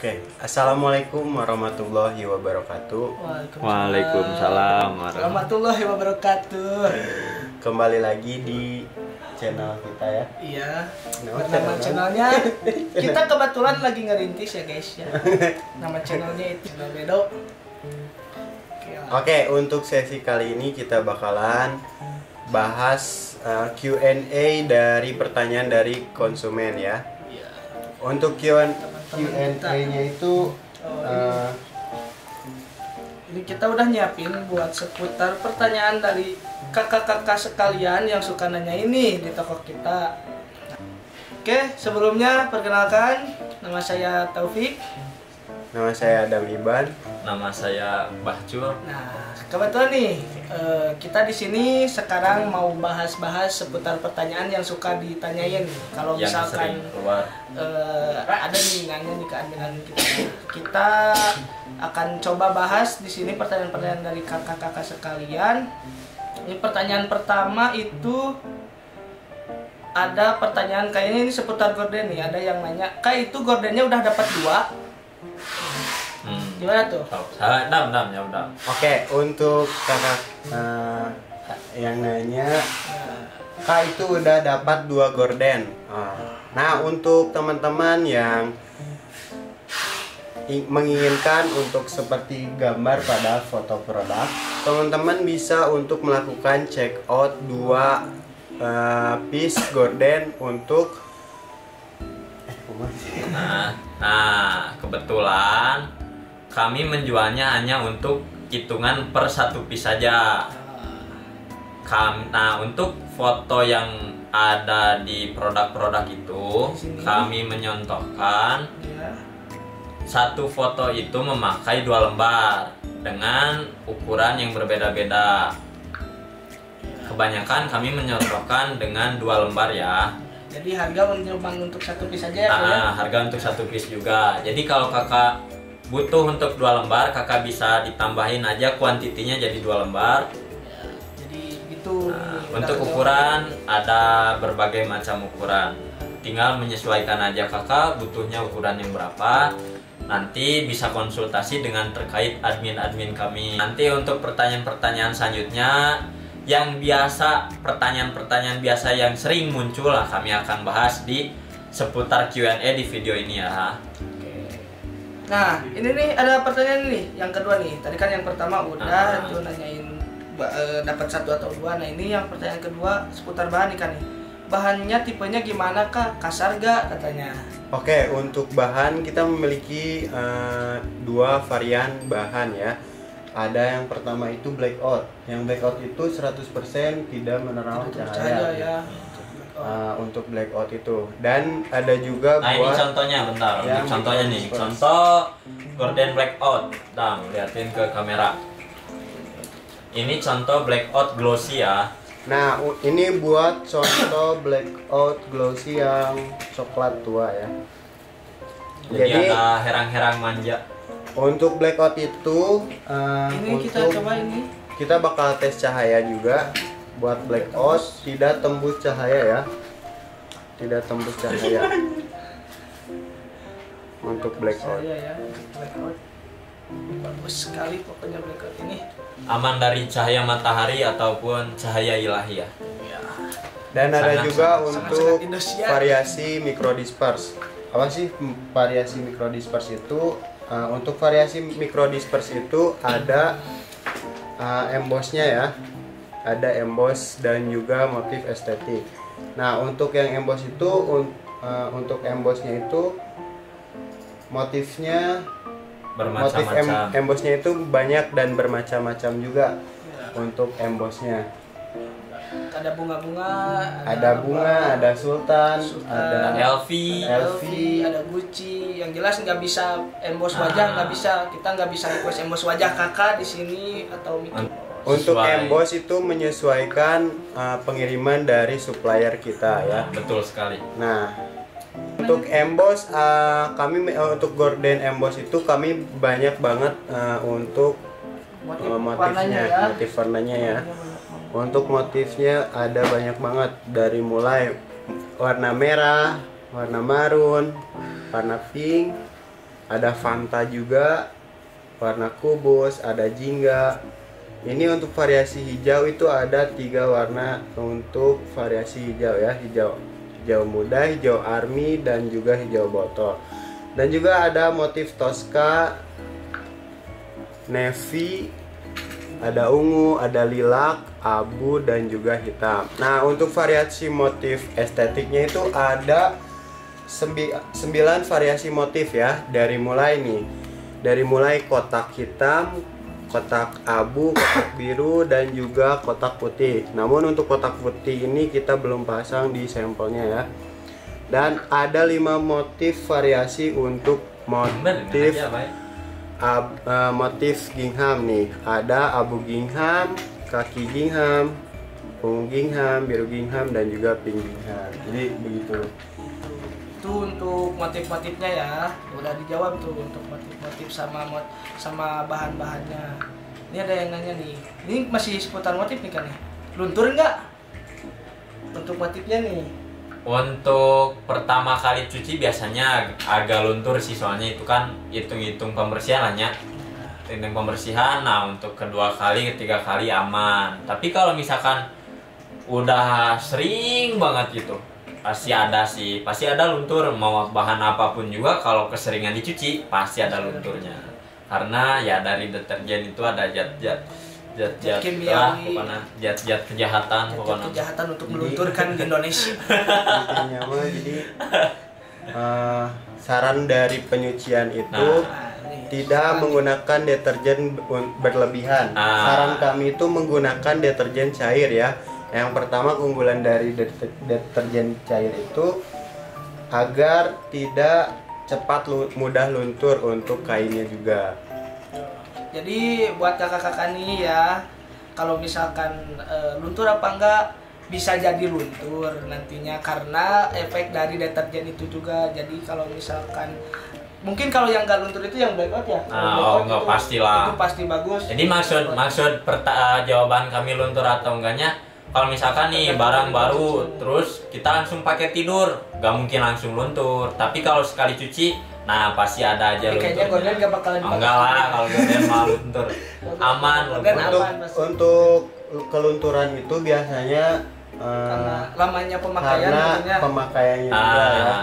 Oke, Assalamualaikum warahmatullahi wabarakatuh. Waalaikumsalam warahmatullahi wabarakatuh. Kembali lagi di channel kita ya. Iya. Nama channelnya kita kebetulan lagi ngerintis ya guys ya. Nama channelnya itu Bedo. Oke, untuk sesi kali ini kita bakalan bahas Q&A dari pertanyaan dari konsumen ya. Iya. Untuk Q&A-nya itu ini kita udah nyiapin buat seputar pertanyaan dari kakak-kakak sekalian yang suka nanya ini di toko kita. Oke, sebelumnya perkenalkan, nama saya Taufik. nama saya Adam Iban. Nama saya Bahcur. Nah, kebetulan nih kita di sini sekarang mau bahas-bahas seputar pertanyaan yang suka ditanyain. Kalau Yang misalkan sering keluar. ada nih nanya nih ke admin kita, kita akan coba bahas di sini pertanyaan-pertanyaan dari kakak-kakak sekalian. Ini pertanyaan pertama itu ada pertanyaan kayaknya ini seputar gorden nih. Ada yang nanya, "Kak, itu gordennya udah dapat 2?" Gimana tuh? Dam ya udah. Oke, untuk kakak yang nanya, Kak itu udah dapat 2 gorden. Nah, untuk teman-teman yang menginginkan untuk seperti gambar pada foto produk, teman-teman bisa untuk melakukan check out 2 piece gorden untuk Nah, kebetulan kami menjualnya hanya untuk hitungan per 1 piece saja. Nah, untuk foto yang ada di produk-produk itu, kami menyontohkan satu foto itu memakai 2 lembar dengan ukuran yang berbeda-beda. Kebanyakan kami menyontohkan dengan 2 lembar ya. Jadi harga cuma untuk 1 piece saja ya? Harga untuk 1 piece juga. Jadi kalau kakak butuh untuk 2 lembar, kakak bisa ditambahin aja kuantitinya jadi 2 lembar. Ya, jadi itu. Untuk ukuran ada berbagai macam ukuran. Tinggal menyesuaikan aja kakak butuhnya ukuran yang berapa. Nanti bisa konsultasi dengan terkait admin-admin kami. Nanti untuk pertanyaan-pertanyaan selanjutnya yang biasa, pertanyaan-pertanyaan biasa yang sering muncul lah kami akan bahas di seputar Q&A di video ini ya. Nah, ini nih ada pertanyaan nih, yang kedua nih. Tadi kan yang pertama udah tuh nanyain dapat 1 atau 2. Nah, ini yang pertanyaan kedua seputar bahan nih kan nih. Bahannya tipenya gimana Kak? Kasar gak katanya? Oke, untuk bahan kita memiliki 2 varian bahan ya. Ada yang pertama itu blackout. Yang blackout itu 100% tidak menerang cahaya. Ya. Untuk blackout itu. Dan ada juga Nah, ini contohnya bentar. yang Contohnya nih. Contoh gorden blackout. Dang, liatin ke kamera. Ini contoh blackout glossy ya. Nah, ini buat contoh blackout glossy yang coklat tua ya. Jadi ada herang-herang manja. Untuk blackout itu Ini kita coba ini. kita bakal tes cahaya juga. Buat blackout tidak tembus cahaya ya. Tidak tembus cahaya. Untuk blackout. Ya, blackout. Bagus sekali pokoknya blackout ini. Aman dari cahaya matahari ataupun cahaya ilahi ya. Dan ada juga untuk Indosiar. variasi microdisperse. Apa sih variasi microdisperse itu? Untuk variasi microdisperse itu ada embossnya ya. Ada emboss dan juga motif estetik. Nah, untuk yang emboss itu untuk embossnya itu motifnya Bermacam-macam. embossnya itu banyak dan bermacam-macam juga untuk embossnya. Ada bunga-bunga, Ada sultan, ada LV, ada Gucci. Yang jelas nggak bisa emboss wajah, nggak bisa, kita nggak bisa request emboss wajah kakak di sini atau Untuk emboss itu menyesuaikan pengiriman dari supplier kita ya. Betul sekali. Nah, untuk emboss untuk gorden emboss itu kami banyak banget untuk motifnya, motif warnanya ya. Untuk motifnya ada banyak banget, dari mulai warna merah, warna marun, warna pink, ada Fanta juga, warna kubus, ada jingga. Ini untuk variasi hijau itu ada 3 warna untuk variasi hijau ya, hijau muda, hijau army, dan juga hijau botol. Dan juga ada motif Tosca, navy, ada ungu, ada lilac, abu, dan juga hitam. Nah, untuk variasi motif estetiknya itu ada 9 variasi motif ya. Dari mulai kotak hitam, kotak abu, kotak biru, dan juga kotak putih. Namun untuk kotak putih ini kita belum pasang di sampelnya ya. Dan ada 5 motif variasi untuk motif motif gingham nih. Ada abu gingham, kaki gingham, ungu gingham, biru gingham, dan juga pink gingham. Jadi begitu. Itu untuk motif-motifnya ya, udah dijawab tuh untuk motif-motif sama bahan-bahannya. Ini ada yang nanya nih, ini masih seputar motif nih kan nih, luntur nggak untuk motifnya nih? Untuk pertama kali cuci biasanya agak luntur sih, soalnya itu kan hitung-hitung pembersihan lah ya. Hitung pembersihan. Nah, untuk kedua kali, ketiga kali aman. Tapi kalau misalkan udah sering banget gitu, pasti ada luntur. Mau bahan apapun juga kalau keseringan dicuci pasti ada lunturnya. Karena ya dari deterjen itu ada zat kimiawi, zat kejahatan pokoknya. Kejahatan untuk melunturkan di Indonesia. Intinya mah jadi saran dari penyucian itu tidak menggunakan deterjen berlebihan. Saran kami itu menggunakan deterjen cair ya. Yang pertama, keunggulan dari deterjen cair itu agar tidak cepat mudah luntur untuk kainnya juga. Jadi buat kakak-kakak nih ya, kalau misalkan luntur apa enggak, bisa jadi luntur nantinya karena efek dari deterjen itu juga. Jadi kalau misalkan mungkin kalau yang enggak luntur itu yang blackout ya. Enggak, pastilah. Itu pasti bagus. Jadi maksud jawaban kami luntur atau enggaknya, kalau misalkan nih barang baru terus kita langsung pakai tidur, nggak mungkin langsung luntur. Tapi kalau sekali cuci, nah pasti ada aja lunturnya. Kayaknya gorden nggak bakalan dipakai. Enggak lah, kalau gorden mah luntur. Aman. Untuk kelunturan itu biasanya karena lamanya pemakaian, karena pemakaiannya juga ya.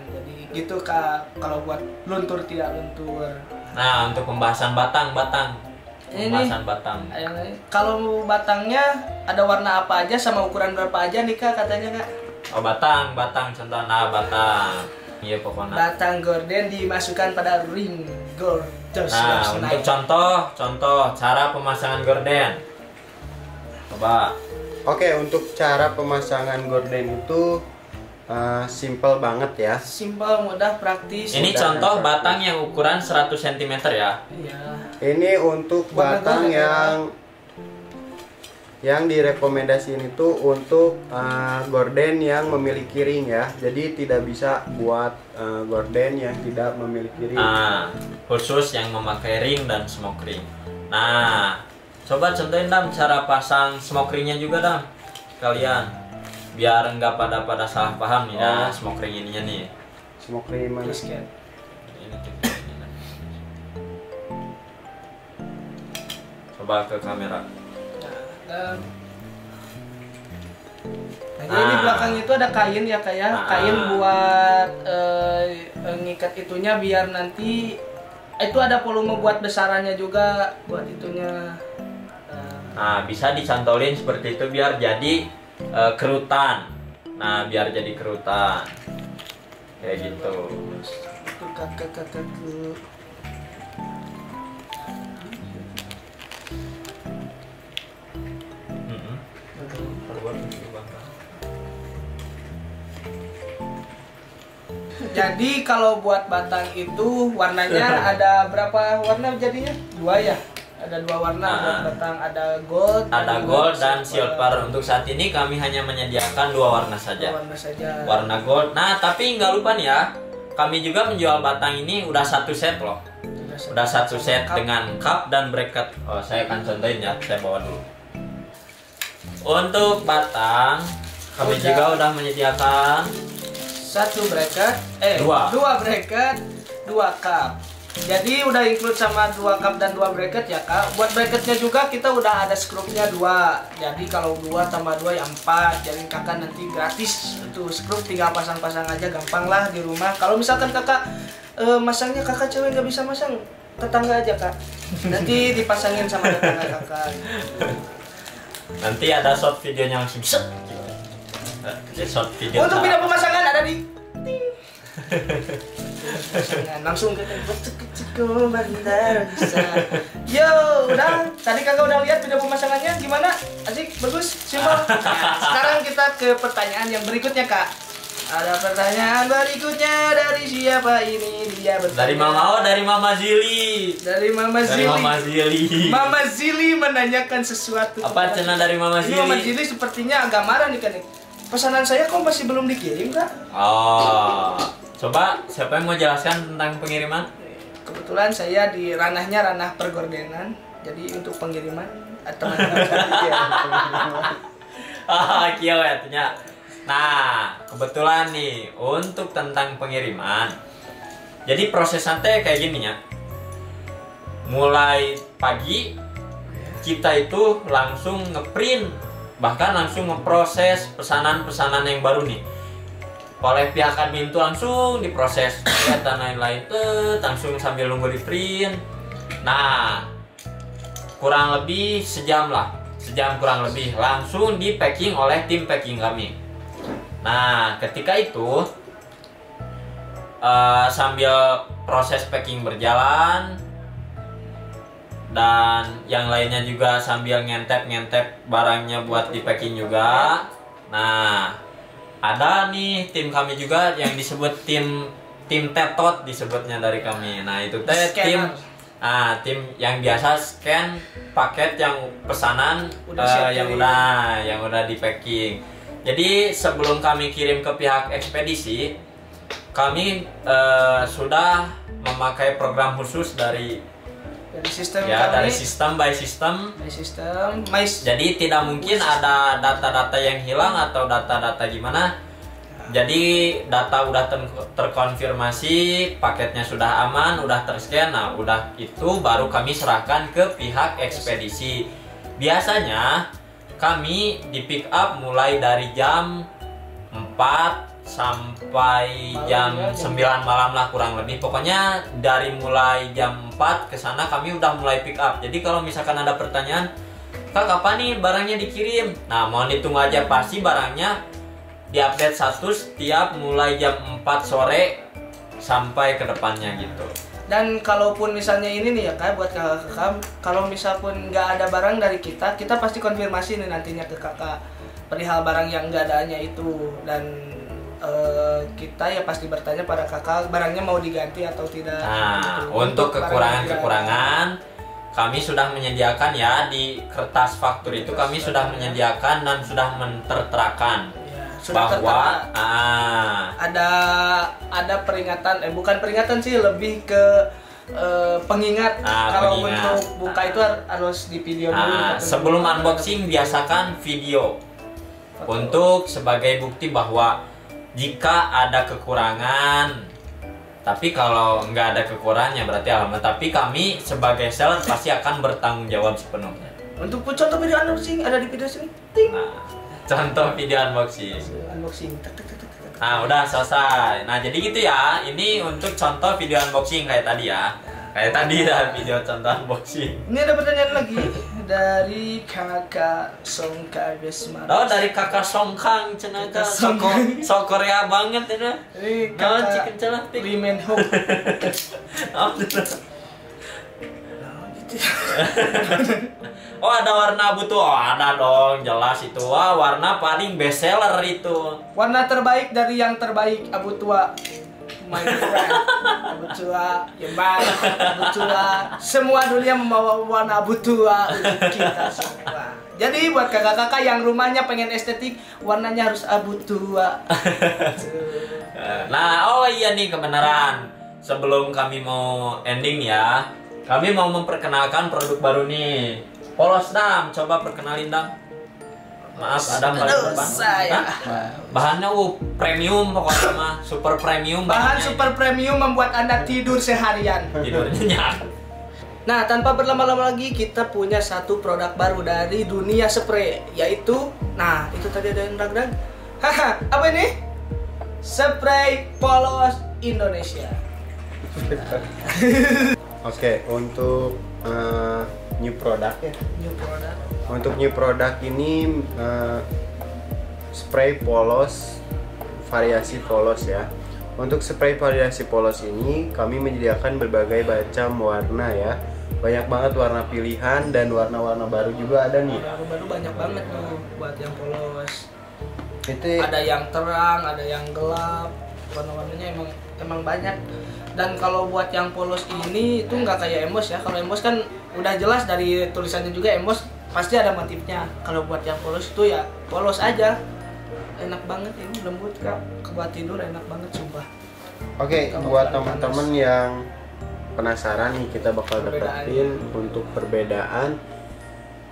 Jadi gitu Kak, kalau buat luntur tidak luntur. Nah, untuk pembahasan batang. Pembahasan batang. Kalau batangnya ada warna apa aja sama ukuran berapa aja nih Kak katanya Kak? Oh, batang contoh. Nah, batang. Iya pokoknya. Batang gorden dimasukkan pada ring gorden. Nah, untuk contoh cara pemasangan gorden. Coba. Oke, untuk cara pemasangan gorden itu simple banget ya. Simple, mudah, praktis. Ini mudah contoh praktis. batang yang ukuran 100 cm ya. Iya. Ini untuk batang yang direkomendasiin itu untuk gorden yang memiliki ring ya. Jadi tidak bisa buat gorden yang tidak memiliki ring. Khusus yang memakai ring dan smoke ring. Nah, coba contohin Dam cara pasang smoke ringnya juga Dam. Kalian biar nggak pada salah paham nih ya smoke ring ininya nih. Smoke ring mana? Ini tuh. Coba ke kamera. Nah, di belakang itu ada kain ya kayak kain buat ngikat itunya biar nanti itu ada volume buat besarannya juga buat itunya. Nah, bisa dicantolin seperti itu biar jadi kerutan. Nah, biar jadi kerutan. Kayak gitu. Itu kakak. Jadi kalau buat batang itu warnanya ada berapa warna jadinya? 2 ya? Ada 2 warna buat batang, ada gold dan silver. Untuk saat ini kami hanya menyediakan 2 warna saja. Warna gold. Nah, tapi nggak lupa nih ya, kami juga menjual batang ini udah 1 set loh. Udah 1 set dengan cup dan bracket. Oh, saya akan contohin ya, saya bawa dulu. Untuk batang kami juga udah menyediakan 1 bracket, 2 bracket 2 cup. Jadi udah include sama 2 cup dan 2 bracket ya kak. Buat bracketnya juga kita udah ada skrupnya 2. Jadi kalau 2 tambah 2 ya 4. Jadi kakak nanti gratis tuh skrup, tinggal pasang-pasang aja, gampang lah di rumah. Kalau misalkan kakak masangnya kakak cewek nggak bisa masang, tetangga aja kak. Nanti dipasangin sama tetangga kakak. Nanti ada short videonya langsung set. Short video. Untuk video pemasangan ada di langsung ke yo udah tadi kakak udah lihat video pemasangannya gimana, asik, bagus, simpel. Sekarang kita ke pertanyaan yang berikutnya kak. Ada pertanyaan berikutnya dari siapa ini? Dia bertanya Dari Mama Zili. Dari Mama Zili. Mama Zili menanyakan sesuatu. Apa cina dari Mama Ini Zili? Mama Zili sepertinya agak marah nih kan. Pesanan saya kok masih belum dikirim kak? Oh, coba siapa yang mau jelaskan tentang pengiriman? Kebetulan saya di ranahnya ranah pergordenan, jadi untuk pengiriman teman-teman. Kieu ya. Nah, kebetulan nih untuk tentang pengiriman. Jadi proses santai kayak gini ya. Mulai pagi kita itu langsung ngeprint, bahkan langsung memproses pesanan-pesanan yang baru nih. Oleh pihak admin itu langsung diproses dan lain-lain langsung sambil nunggu di print. Nah, kurang lebih sejam kurang lebih langsung di packing oleh tim packing kami. Nah, ketika itu sambil proses packing berjalan dan yang lainnya juga sambil ngentep barangnya buat di packing juga. Nah, ada nih tim kami juga yang disebut tim tetot disebutnya dari kami. Nah, itu teh tim yang biasa scan paket yang pesanan yang udah di packing. Jadi sebelum kami kirim ke pihak ekspedisi, kami sudah memakai program khusus dari sistem dari sistem by system. Jadi tidak mungkin ada data-data yang hilang atau data-data gimana. Jadi data udah terkonfirmasi, paketnya sudah aman, udah terscan. Nah, udah itu baru kami serahkan ke pihak ekspedisi. Biasanya kami di pick up mulai dari jam 4 sampai jam 9 malam lah kurang lebih. Pokoknya dari mulai jam 4 ke sana kami udah mulai pick up. Jadi kalau misalkan ada pertanyaan, "Kak, kapan nih barangnya dikirim?" Nah, mohon ditunggu aja, pasti barangnya diupdate status tiap mulai jam 4 sore sampai ke depannya gitu. Dan kalaupun misalnya ini nih ya kak, buat kakak, kalau misalnya nggak ada barang dari kita pasti konfirmasi nih nantinya ke kakak perihal barang yang nggak adanya itu. Dan kita ya pasti bertanya pada kakak barangnya mau diganti atau tidak. Nah, untuk kekurangan kami sudah menyediakan ya di kertas faktur itu kami sudah menyediakan dan sudah menterterakan bahwa ada peringatan, bukan peringatan sih, lebih ke pengingat kalau untuk buka itu harus di video dulu. Sebelum unboxing biasakan video untuk sebagai bukti bahwa jika ada kekurangan. Tapi kalau nggak ada kekurangannya berarti alhamdulillah. Tapi kami sebagai seller pasti akan bertanggung jawab sepenuhnya. Untuk contoh video unboxing ada di video sini. Nah, contoh video unboxing. Nah, udah selesai. Nah, jadi gitu ya. Ini untuk contoh video unboxing kayak tadi ya. Kayak tadi dah video contoh unboxing. Ini ada pertanyaan lagi dari kakak Songkang Besmar. Oh, dari kakak Songkang cenaka. Sok Korea banget itu. Ini kakak Lee Man Ho. Oh, ada warna abu tuh. Oh, ada dong, jelas itu. Wah, warna paling best seller itu. Warna terbaik dari yang terbaik, abu tua. My friend, abu tua, yang baik, abu tua. Semua dunia membawa warna abu tua untuk kita semua. Jadi buat kakak-kakak yang rumahnya pengen estetik, warnanya harus abu tua. Nah, oh iya nih kebenaran. Sebelum kami mau ending ya, kami mau memperkenalkan produk baru nih. Polos Dam, coba perkenalin Dam. Maaf, Adam paling Aduh, depan. saya. Hah? Bahannya premium pokoknya mah, super premium. Bahan bahannya. super premium membuat Anda tidur seharian. Tidur nyenyak. Nah, tanpa berlama-lama lagi, kita punya satu produk baru dari dunia spray, yaitu, nah, itu tadi ada yang drag-drag. Haha, apa ini? Spray polos Indonesia. Oke, untuk new product ya. New product. Untuk new product ini spray polos variasi polos ya. Untuk spray variasi polos ini kami menyediakan berbagai macam warna ya. Banyak banget warna pilihan dan warna-warna baru juga ada nih. Baru-baru banyak banget tuh buat yang polos. Itu Ada yang terang, ada yang gelap. Warna-warnanya emang banyak. Dan kalau buat yang polos ini itu nggak kayak emboss ya. Kalau emboss kan udah jelas dari tulisannya juga, emboss pasti ada motifnya. Kalau buat yang polos itu ya polos aja. Enak banget ini, lembut kak. Buat tidur enak banget sumpah. Oke, Kalau buat panas. teman-teman yang penasaran nih, kita bakal Perbedaannya. dapetin untuk perbedaan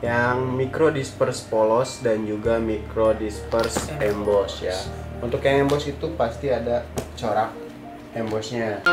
yang micro disperse polos dan juga micro disperse emboss ya. Untuk yang emboss itu pasti ada corak embossnya.